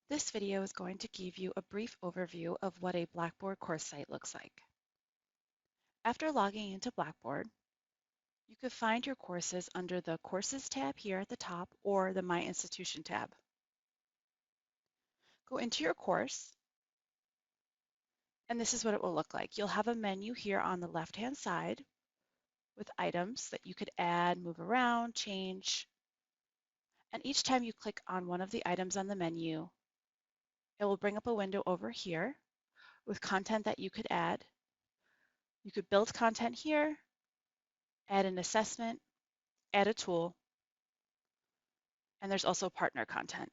This video is going to give you a brief overview of what a Blackboard course site looks like. After logging into Blackboard, you could find your courses under the Courses tab here at the top or the My Institution tab. Go into your course, and this is what it will look like. You'll have a menu here on the left-hand side with items that you could add, move around, change. And each time you click on one of the items on the menu, it will bring up a window over here with content that you could add. You could build content here, add an assessment, add a tool, and there's also partner content.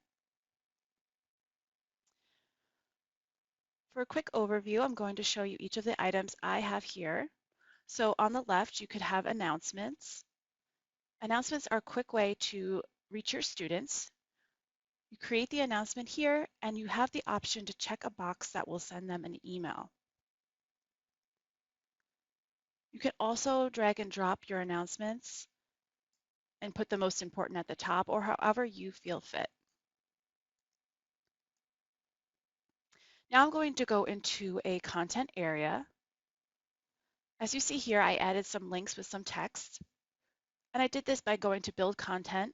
For a quick overview, I'm going to show you each of the items I have here. So on the left, you could have announcements. Announcements are a quick way to reach your students. You create the announcement here, and you have the option to check a box that will send them an email. You can also drag and drop your announcements and put the most important at the top, or however you feel fit. Now I'm going to go into a content area. As you see here, I added some links with some text, and I did this by going to Build Content,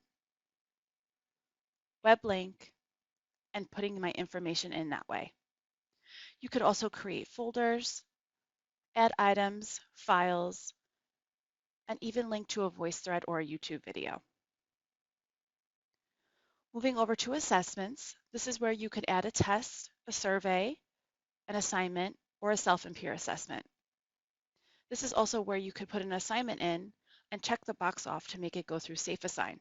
Web Link, and putting my information in that way. You could also create folders, add items, files, and even link to a voice thread or a YouTube video. Moving over to assessments, this is where you could add a test, a survey, an assignment, or a self and peer assessment. This is also where you could put an assignment in and check the box off to make it go through Safe Assign.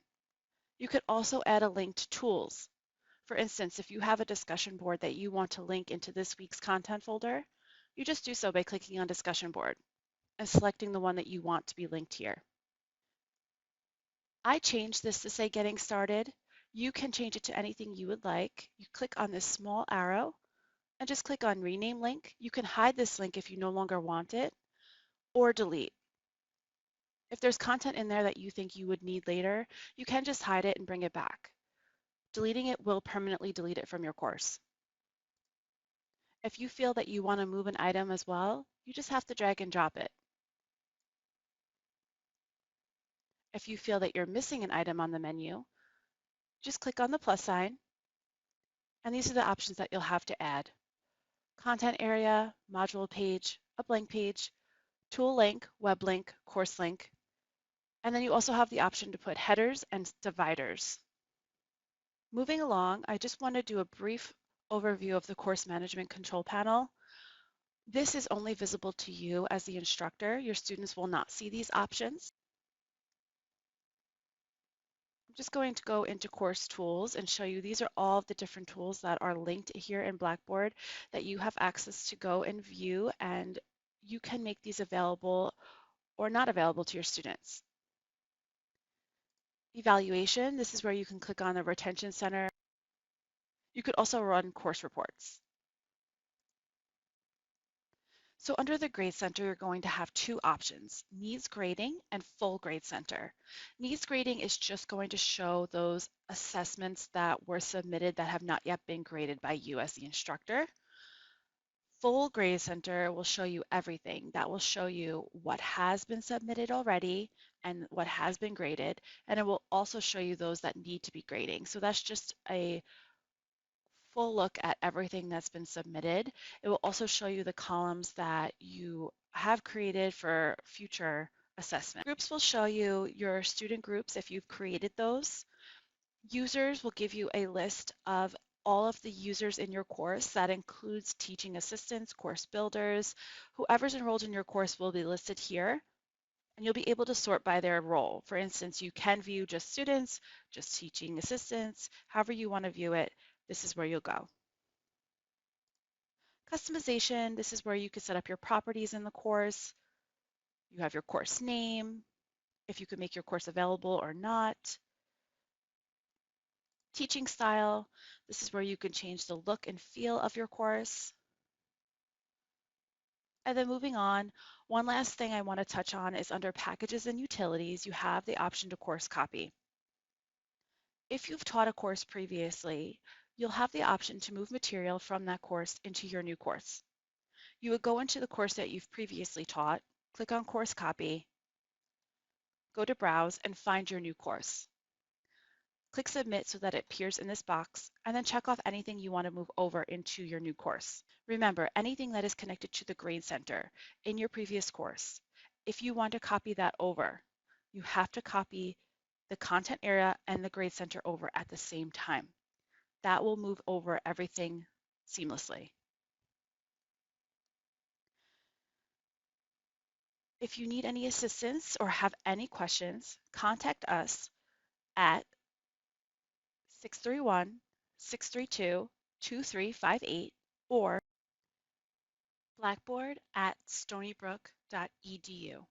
You could also add a link to tools. For instance, if you have a discussion board that you want to link into this week's content folder, you just do so by clicking on Discussion Board and selecting the one that you want to be linked here. I changed this to say Getting Started. You can change it to anything you would like. You click on this small arrow and just click on Rename Link. You can hide this link if you no longer want it, or delete. If there's content in there that you think you would need later, you can just hide it and bring it back. Deleting it will permanently delete it from your course. If you feel that you want to move an item as well, you just have to drag and drop it. If you feel that you're missing an item on the menu, just click on the plus sign, and these are the options that you'll have to add. Content area, module page, a blank page, tool link, web link, course link, and then you also have the option to put headers and dividers. Moving along, I just want to do a brief overview of the course management control panel. This is only visible to you as the instructor. Your students will not see these options. I'm just going to go into course tools and show you these are all of the different tools that are linked here in Blackboard that you have access to go and view, and you can make these available or not available to your students. Evaluation, this is where you can click on the retention center. You could also run course reports. So under the Grade Center, you're going to have two options, Needs Grading and Full Grade Center. Needs Grading is just going to show those assessments that were submitted that have not yet been graded by you as the instructor. Full Grade Center will show you everything. That will show you what has been submitted already and what has been graded, and it will also show you those that need to be grading. So that's just a full look at everything that's been submitted. It will also show you the columns that you have created for future assessment. Groups will show you your student groups if you've created those. Users will give you a list of all of the users in your course. That includes teaching assistants, course builders. Whoever's enrolled in your course will be listed here, and you'll be able to sort by their role. For instance, you can view just students, just teaching assistants, however you want to view it. This is where you'll go. Customization, this is where you can set up your properties in the course. You have your course name, if you could make your course available or not. Teaching style, this is where you can change the look and feel of your course. And then moving on, one last thing I want to touch on is under packages and utilities, you have the option to course copy. If you've taught a course previously, you'll have the option to move material from that course into your new course. You would go into the course that you've previously taught, click on Course Copy, go to Browse, and find your new course. Click Submit so that it appears in this box, and then check off anything you want to move over into your new course. Remember, anything that is connected to the Grade Center in your previous course, if you want to copy that over, you have to copy the content area and the Grade Center over at the same time. That will move over everything seamlessly. If you need any assistance or have any questions, contact us at 631-632-2358 or blackboard@stonybrook.edu.